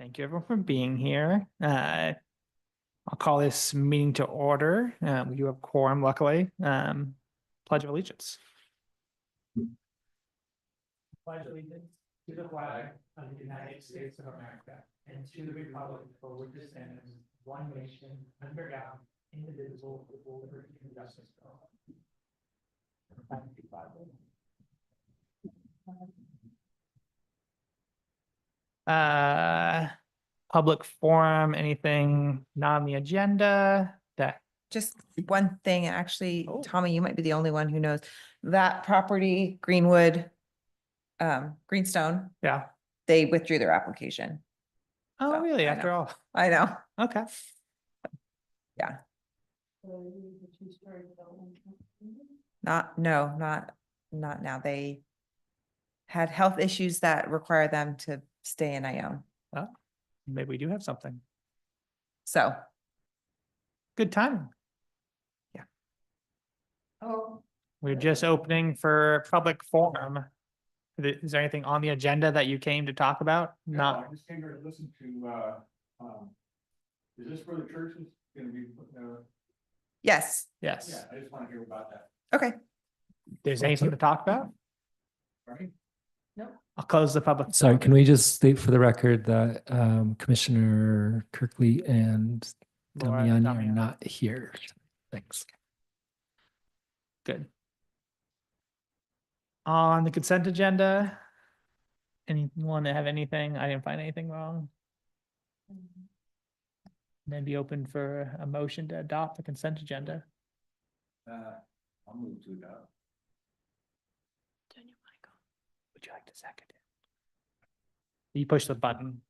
Thank you everyone for being here. I'll call this meeting to order. We do have quorum, luckily. Pledge of allegiance. Pledge allegiance to the flag of the United States of America and to the republic for which it stands, one nation, under God, indivisible, with liberty and justice for all. Public forum, anything not on the agenda that Just one thing, actually, Oh. Tommy, you might be the only one who knows that property, Greenwood, Greenstone, yeah. they withdrew their application. Oh, So, really? I After know. all. I know. Okay. Yeah. No, not now. They had health issues that require them to stay in Ione. Well, maybe we do have something. So, Good timing. Yeah. Oh. We're just opening for public forum. Is there anything on the agenda that you came to talk about? Not, I just came here to listen to, is this where the church is gonna be, yes. yes. yeah, I just wanna hear about that, Okay. There's anything to talk about? right? I'll close the public. Sorry, forum. can we just state for the record that Commissioner Kirkley and Laura Damiani are Damiani. not here? Thanks. Good. On the consent agenda, anyone have anything? I didn't find anything wrong. Then be open for a motion to adopt the consent agenda. I'll move to that. Turn your mic on. Would you like to second it? You push the button.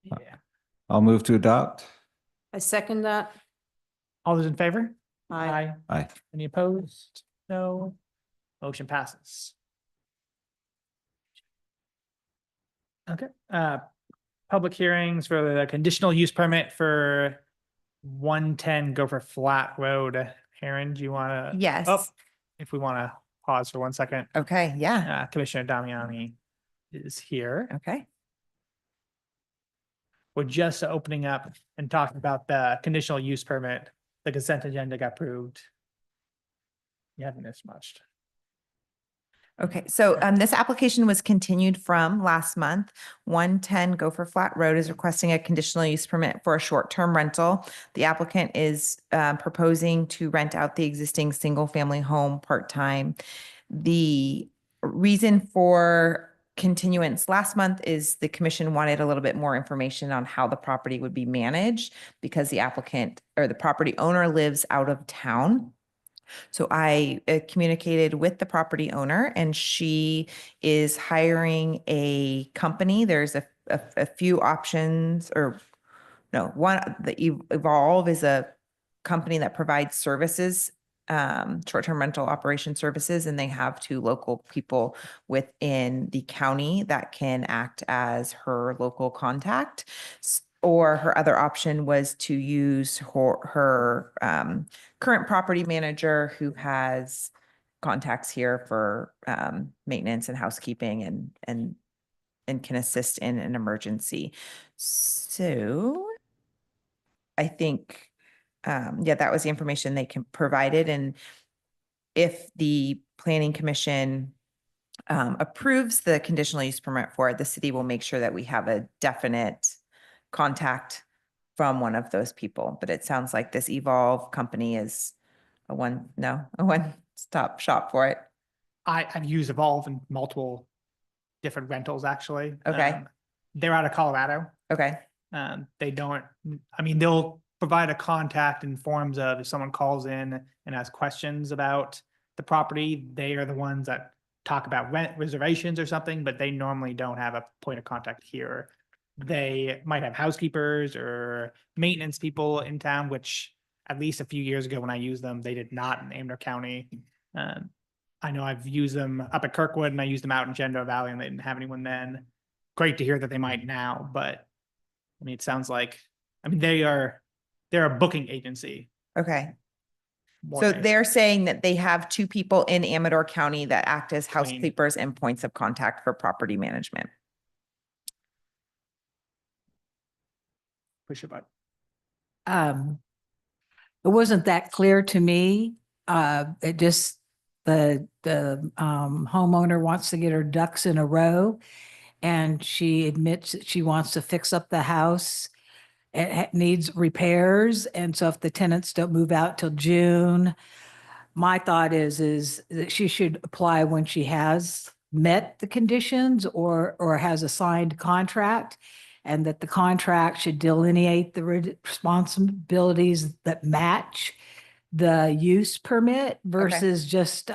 Yeah. I'll move to adopt. I second that. All those in favor? Aye. Aye. Any opposed? No. Motion passes. Okay, public hearings for the conditional use permit for 110 Gopher Flat Road. Aaron, do you want to? Yes. Oh, if we want to pause for 1 second, Okay. Yeah. Commissioner Damiani is here. Okay. We're just opening up and talking about the conditional use permit. The consent agenda got approved. You haven't missed much. Okay, so this application was continued from last month. 110 Gopher Flat Road is requesting a conditional use permit for a short-term rental. The applicant is proposing to rent out the existing single-family home part-time. The reason for continuance last month is the commission wanted a little bit more information on how the property would be managed because the applicant or the property owner lives out of town. So I communicated with the property owner and she is hiring a company. There's a few options or no, Evolve is a company that provides services, short-term rental operation services, and they have 2 local people within the county that can act as her local contact. Or her other option was to use her current property manager who has contacts here for maintenance and housekeeping and can assist in an emergency. So I think, yeah, that was the information they can provided. And if the planning commission approves the conditional use permit for it, the city will make sure that we have a definite contact from one of those people. But it sounds like this Evolve company is a one-stop shop for it. I've used Evolve in multiple different rentals, actually. Okay. They're out of Colorado. Okay. They don't, I mean, they'll provide a contact in forms of if someone calls in and has questions about the property, they are the ones that talk about rent reservations or something, but they normally don't have a point of contact here. They might have housekeepers or maintenance people in town, which at least a few years ago when I used them, they did not in Amner County. I know I've used them up at Kirkwood and I used them out in Shenandoah Valley and they didn't have anyone then. Great to hear that they might now, but I mean, it sounds like, I mean, they're a booking agency. Okay. more So than- they're saying that they have 2 people in Amador County that act as Clean. housekeepers and points of contact for property management. push a button. It wasn't that clear to me. It just, the homeowner wants to get her ducks in a row. And she admits that she wants to fix up the house. It needs repairs. And so if the tenants don't move out till June, my thought is that she should apply when she has met the conditions or has a signed contract. And that the contract should delineate the responsibilities that match the use permit versus just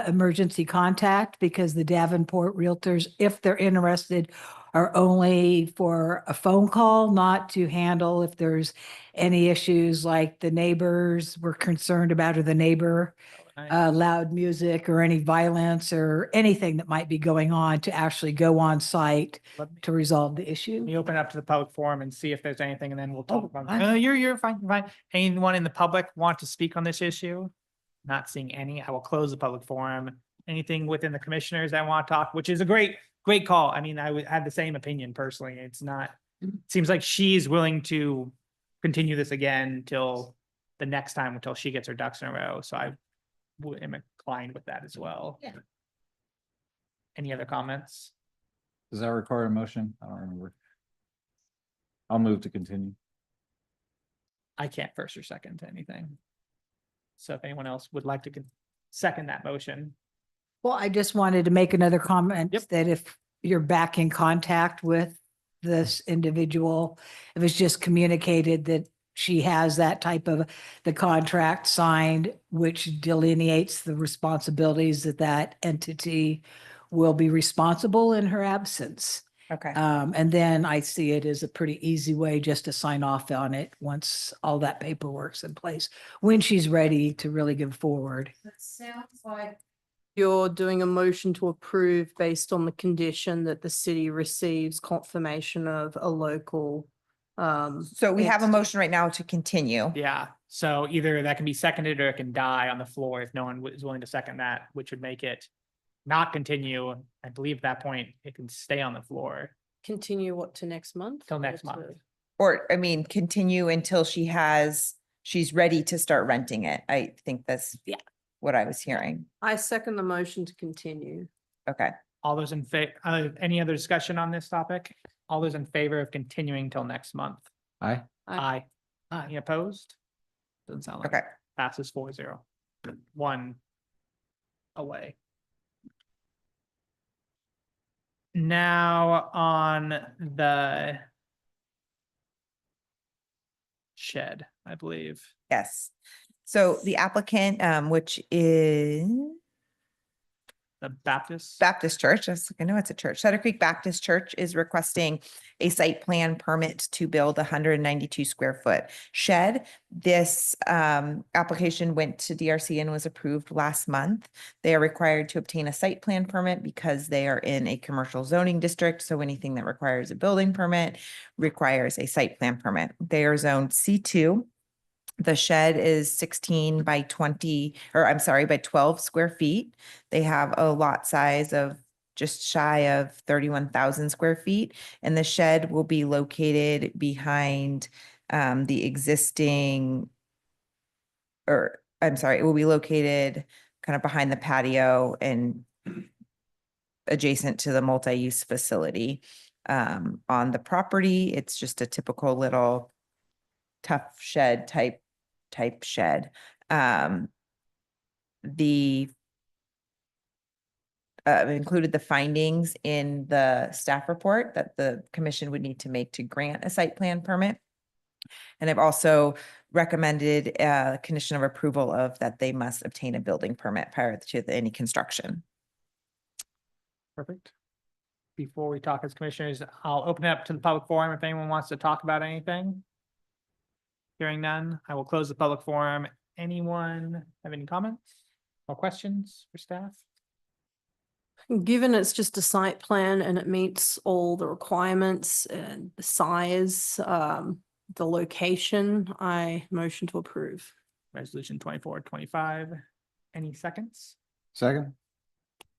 emergency contact, because the Davenport Realtors, if they're interested, are only for a phone call, not to handle if there's any issues like the neighbors were concerned about, or the neighbor loud music or any violence or anything that might be going on, to actually go on site Let me- to resolve the Let issue. me open up to the public forum and see if there's anything, and then we'll talk Oh, about. I- No, you're fine, you're fine. Anyone in the public want to speak on this issue? Not seeing any. I will close the public forum. Anything within the commissioners that want to talk, which is a great call. I mean, I would have the same opinion personally. It's not, seems like she's willing to continue this again till the next time, until she gets her ducks in a row. So I am inclined with that as well. Yeah. Any other comments? Does that require a motion? I don't remember. I'll move to continue. I can't first or second to anything. So if anyone else would like to second that motion, Well, I just wanted to make another comment Yep. that if you're back in contact with this individual, if it's just communicated that she has that type of, the contract signed, which delineates the responsibilities that that entity will be responsible in her absence. Okay. And then I see it as a pretty easy way just to sign off on it once all that paperwork's in place, when she's ready to really give forward. That sounds like. You're doing a motion to approve based on the condition that the city receives confirmation of a local. So we have a entity. motion right now to continue. yeah. So either that can be seconded or it can die on the floor if no one is willing to second that, which would make it not continue. I believe at that point it can stay on the floor Continue what to next month? till next Or month. to- Or, I mean, continue until she's ready to start renting it. I think that's what I was hearing. I second the motion to continue. Okay. All those in favor, any other discussion on this topic? All those in favor of continuing till next month? Aye. Aye. Any opposed? Doesn't sound like Okay. it. Passes 4-0. One away. Now on the shed, I believe. Yes. So the applicant, which is The Baptist. Baptist Church, I know it's a church, Sutter Creek Baptist Church is requesting a site plan permit to build a 192 square foot shed. This application went to DRC and was approved last month. They are required to obtain a site plan permit because they are in a commercial zoning district. So anything that requires a building permit requires a site plan permit. They are zoned C2. The shed is 16 by 20, or I'm sorry, by 12 square feet. They have a lot size of just shy of 31,000 square feet. And the shed will be located behind the existing, or I'm sorry, it will be located kind of behind the patio and adjacent to the multi-use facility. On the property, it's just a typical little tough shed type shed. The included the findings in the staff report that the commission would need to make to grant a site plan permit. And I've also recommended a condition of approval of that they must obtain a building permit prior to any construction. Perfect. Before we talk as commissioners, I'll open it up to the public forum if anyone wants to talk about anything. Hearing none, I will close the public forum. Anyone have any comments or questions for staff? Given it's just a site plan and it meets all the requirements and the size, the location, I motion to approve. Resolution 2425. Any seconds? Second?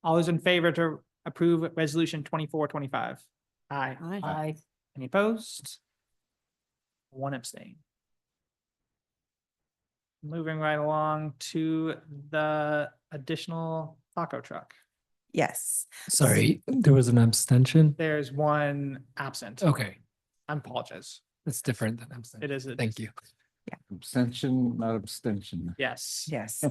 All those in favor to approve resolution 2425? Aye. Aye. I Any opposed? 1 abstain. Moving right along to the additional taco truck. Yes. Sorry, there was an abstention? There's 1 absent. Okay, I apologize. that's different than abstention. It is. Thank you. Abstention, not abstention. Yes. Yes.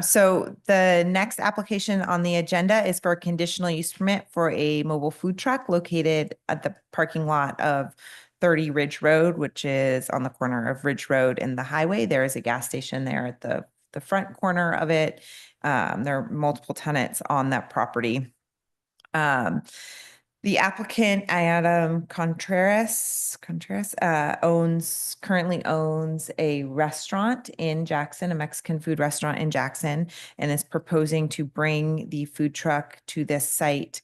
So the next application on the agenda is for a conditional use permit for a mobile food truck located at the parking lot of 30 Ridge Road, which is on the corner of Ridge Road and the highway. There is a gas station there at the front corner of it. There are multiple tenants on that property. The applicant, Adam Contreras, currently owns a restaurant in Jackson, a Mexican food restaurant in Jackson, and is proposing to bring the food truck to this site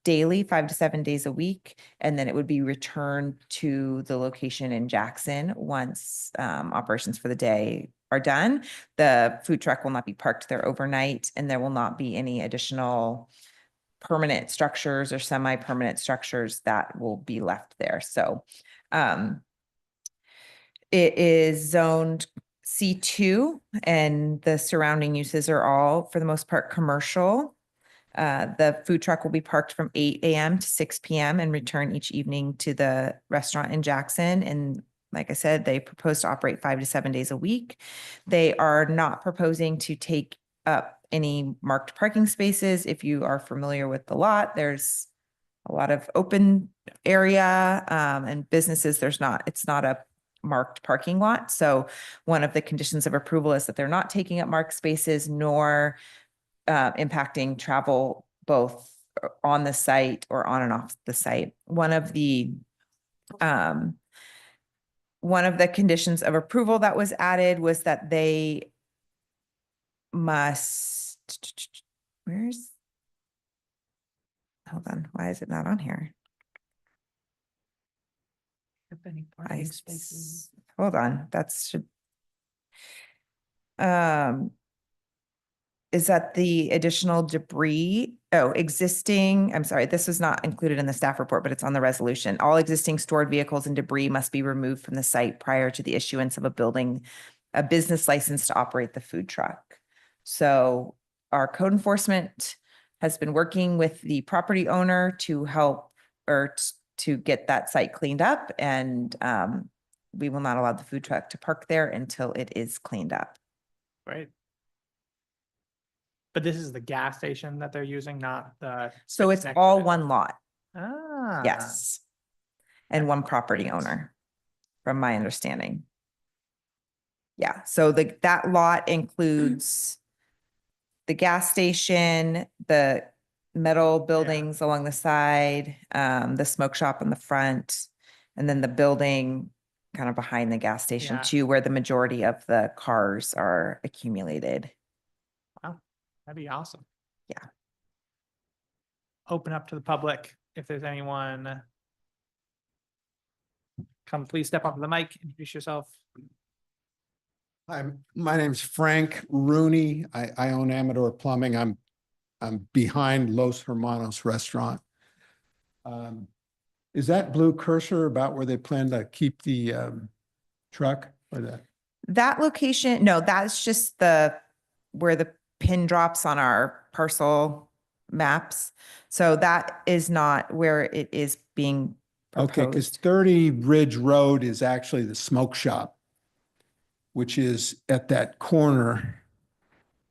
daily, 5 to 7 days a week, and then it would be returned to the location in Jackson once operations for the day are done. The food truck will not be parked there overnight, and there will not be any additional permanent structures or semi-permanent structures that will be left there. So it is zoned C2 and the surrounding uses are all, for the most part, commercial. The food truck will be parked from 8 a.m. to 6 p.m. and return each evening to the restaurant in Jackson. And like I said, they propose to operate 5 to 7 days a week. They are not proposing to take up any marked parking spaces. If you are familiar with the lot, there's a lot of open area and businesses. It's not a marked parking lot. So one of the conditions of approval is that they're not taking up marked spaces nor impacting travel both on the site or on and off the site. One of the conditions of approval that was added was that they must, hold on, why is it not on here? I hold on, is that the additional debris, I'm sorry, this was not included in the staff report, but it's on the resolution. All existing stored vehicles and debris must be removed from the site prior to the issuance of a business license to operate the food truck. So our code enforcement has been working with the property owner to help or to get that site cleaned up, and we will not allow the food truck to park there until it is cleaned up. Right. But this is the gas station that they're using, not the. So it's next all to it. one lot, Ah. yes. And one property owner, from my understanding. Yeah, so that lot includes the gas station, the metal buildings along the side, the smoke shop in the front, and then the building kind of behind the gas station Yeah. too, where the majority of the cars are accumulated. Wow, that'd be awesome. Yeah. Open up to the public if there's anyone. Come, please step up to the mic, introduce yourself. Hi, my name's Frank Rooney. I own Amador Plumbing. I'm behind Los Hermanos Restaurant. Is that blue cursor about where they plan to keep the truck or the? That location, no, that's just where the pin drops on our parcel maps. So that is not where it is being Okay, because proposed. 30 Ridge Road is actually the smoke shop, which is at that corner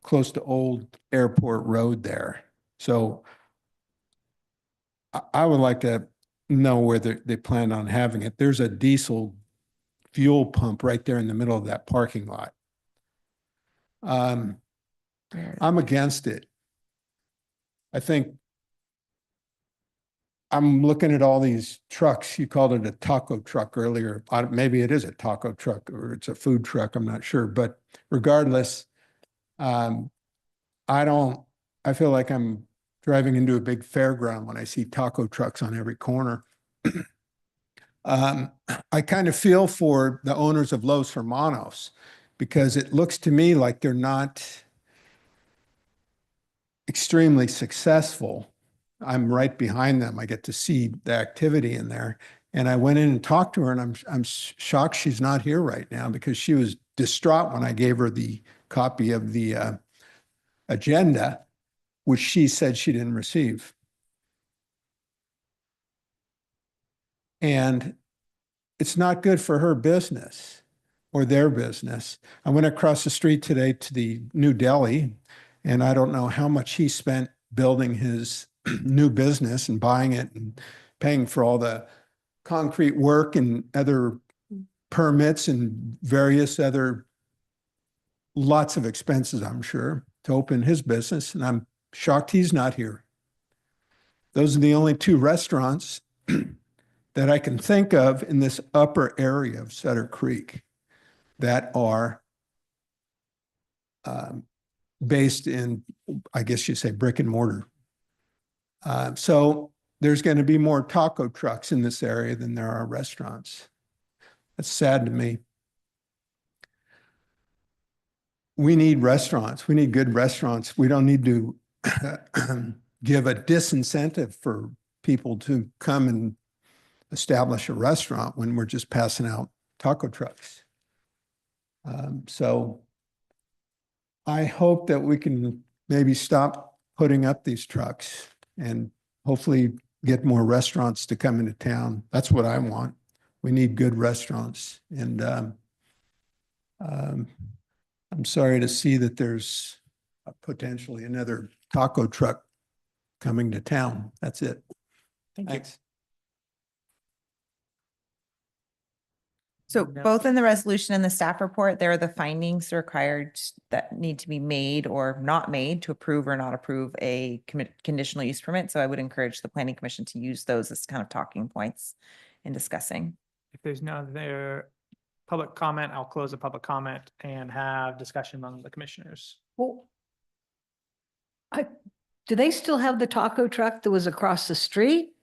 close to Old Airport Road there. So I would like to know where they plan on having it. There's a diesel fuel pump right there in the middle of that parking lot. I'm against it. I think I'm looking at all these trucks. You called it a taco truck earlier. Maybe it is a taco truck or it's a food truck. I'm not sure. But regardless, I feel like I'm driving into a big fairground when I see taco trucks on every corner. I kind of feel for the owners of Los Hermanos because it looks to me like they're not extremely successful. I'm right behind them. I get to see the activity in there. And I went in and talked to her, and I'm shocked she's not here right now because she was distraught when I gave her the copy of the agenda, which she said she didn't receive. And it's not good for her business or their business. I went across the street today to the New Delhi, and I don't know how much he spent building his new business and buying it and paying for all the concrete work and other permits and various other lots of expenses, I'm sure, to open his business. And I'm shocked he's not here. Those are the only two restaurants that I can think of in this upper area of Sutter Creek that are based in, I guess you say, brick and mortar. So there's going to be more taco trucks in this area than there are restaurants. That's sad to me. We need restaurants. We need good restaurants. We don't need to give a disincentive for people to come and establish a restaurant when we're just passing out taco trucks. So I hope that we can maybe stop putting up these trucks and hopefully get more restaurants to come into town. That's what I want. We need good restaurants. And I'm sorry to see that there's potentially another taco truck coming to town. That's it. Thank you. Thanks. So No. both in the resolution and the staff report, there are the findings required that need to be made or not made to approve or not approve a conditional use permit. So I would encourage the planning commission to use those as kind of talking points in discussing. If there's no other public comment, I'll close the public comment and have discussion among the commissioners. Well, do they still have the taco truck that was across the street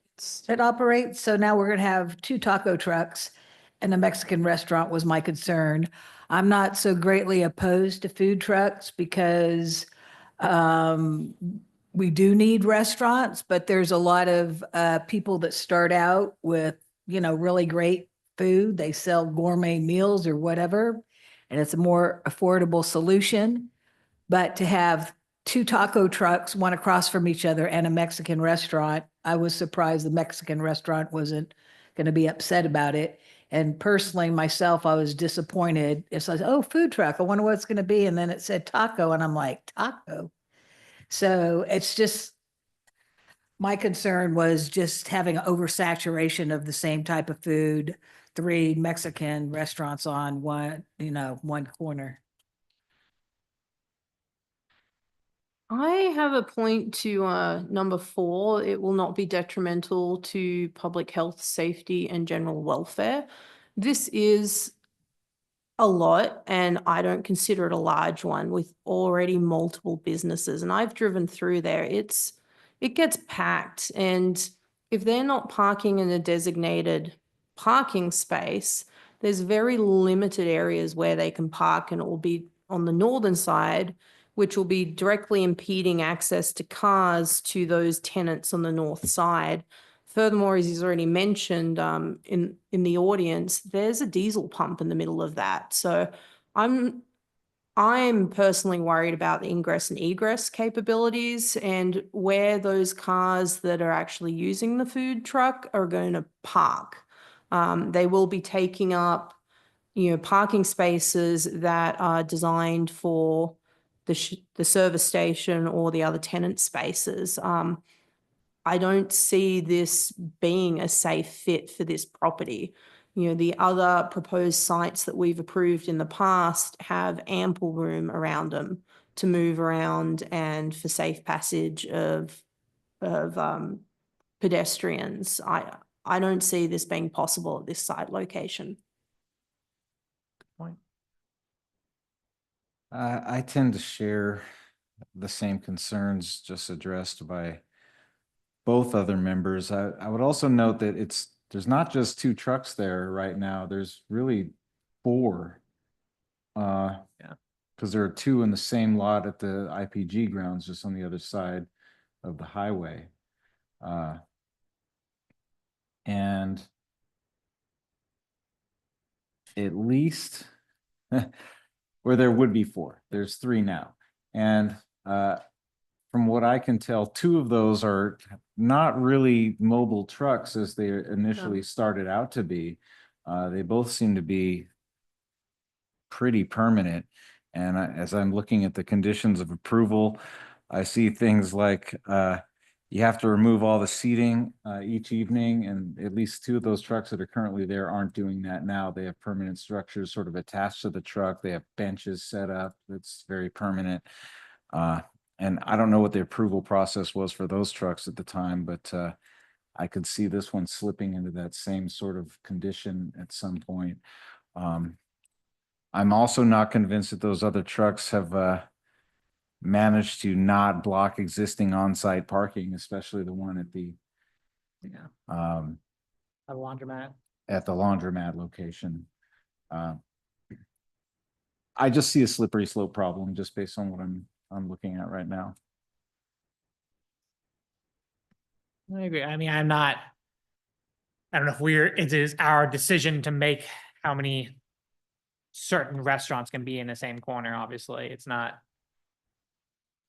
that operates? So now we're going to have two taco trucks and a Mexican restaurant was my concern. I'm not so greatly opposed to food trucks because we do need restaurants, but there's a lot of people that start out with, you know, really great food. They sell gourmet meals or whatever, and it's a more affordable solution. But to have two taco trucks, one across from each other, and a Mexican restaurant, I was surprised the Mexican restaurant wasn't going to be upset about it. And personally, myself, I was disappointed. It's like, oh, food truck, I wonder what it's going to be. And then it said taco, and I'm like, taco. So it's just, my concern was just having an oversaturation of the same type of food, 3 Mexican restaurants on one, you know, one corner. I have a point to number 4. It will not be detrimental to public health, safety, and general welfare. This is a lot, and I don't consider it a large one with already multiple businesses. And I've driven through there. It gets packed, and if they're not parking in a designated parking space, there's very limited areas where they can park, and it will be on the northern side, which will be directly impeding access to cars to those tenants on the north side. Furthermore, as he's already mentioned in the audience, there's a diesel pump in the middle of that. So I'm personally worried about the ingress and egress capabilities and where those cars that are actually using the food truck are going to park. They will be taking up, you know, parking spaces that are designed for the service station or the other tenant spaces. I don't see this being a safe fit for this property. You know, the other proposed sites that we've approved in the past have ample room around them to move around and for safe passage of pedestrians. I don't see this being possible at this site location. Point. I tend to share the same concerns just addressed by both other members. I would also note that there's not just 2 trucks there right now. There's really 4. Yeah. Because there are 2 in the same lot at the IPG grounds, just on the other side of the highway. And at least where there would be 4. There's 3 now. And from what I can tell, 2 of those are not really mobile trucks as they initially started out to be. They both seem to be pretty permanent. And as I'm looking at the conditions of approval, I see things like you have to remove all the seating each evening, and at least 2 of those trucks that are currently there aren't doing that now. They have permanent structures sort of attached to the truck. They have benches set up. It's very permanent. And I don't know what the approval process was for those trucks at the time, but I could see this one slipping into that same sort of condition at some point. I'm also not convinced that those other trucks have managed to not block existing on-site parking, especially the one at the A laundromat. location. I just see a slippery slope problem just based on what I'm looking at right now. I agree. I mean, I don't know if it is our decision to make how many certain restaurants can be in the same corner. Obviously, it's not.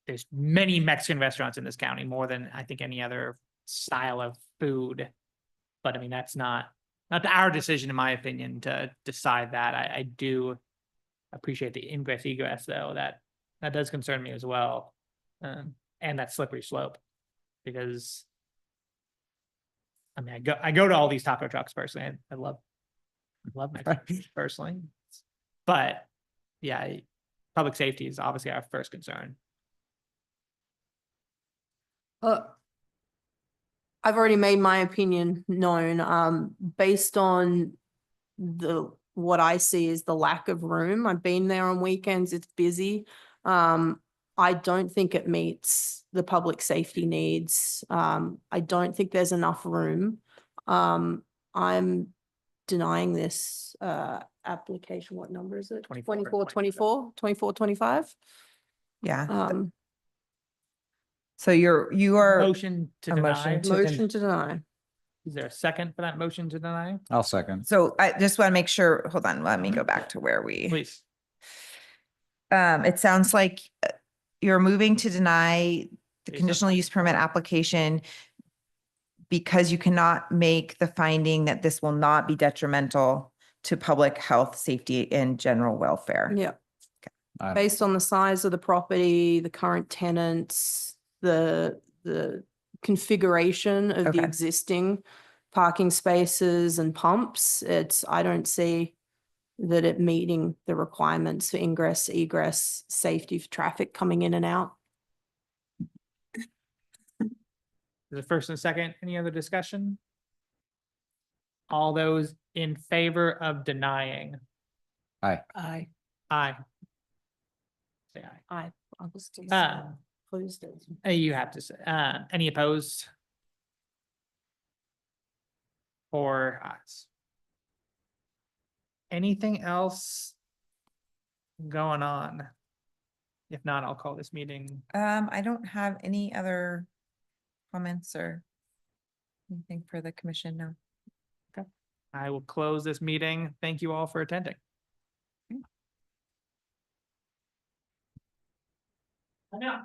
There's many Mexican restaurants in this county, more than I think any other style of food. But I mean, that's not our decision, in my opinion, to decide that. I do appreciate the ingress egress though. That does concern me as well. And that slippery slope, because I mean, I go to all these taco trucks personally. I love Mexican food personally, but yeah, public safety is obviously our first concern. I've already made my opinion known, based on what I see is the lack of room. I've been there on weekends, it's busy. I don't think it meets the public safety needs. I don't think there's enough room. I'm denying this application. What number is it? 24, 24, 25? Yeah. So you are, Motion to a deny. motion to Motion to deny. Is there a second for that motion to deny? I'll second. so I just want to make sure, hold on, let me go back to where Please. it sounds like you're moving to deny the Based on- conditional use permit application because you cannot make the finding that this will not be detrimental to public health, safety, and general welfare. Yeah. I- Based on the size of the property, the current tenants, the configuration of the Okay. existing parking spaces and pumps, I don't see that it meeting the requirements for ingress, egress, safety for traffic coming in and out. The first and second, any other discussion? All those in favor of denying? Aye. Aye. Aye. Say aye. Aye. I'll just do Uh, You have to say, any opposed? Or ayes? Anything else going on? If not, I'll call this meeting. I don't have any other comments or anything for the commission, no. I will close this meeting. Thank you all for attending. I know.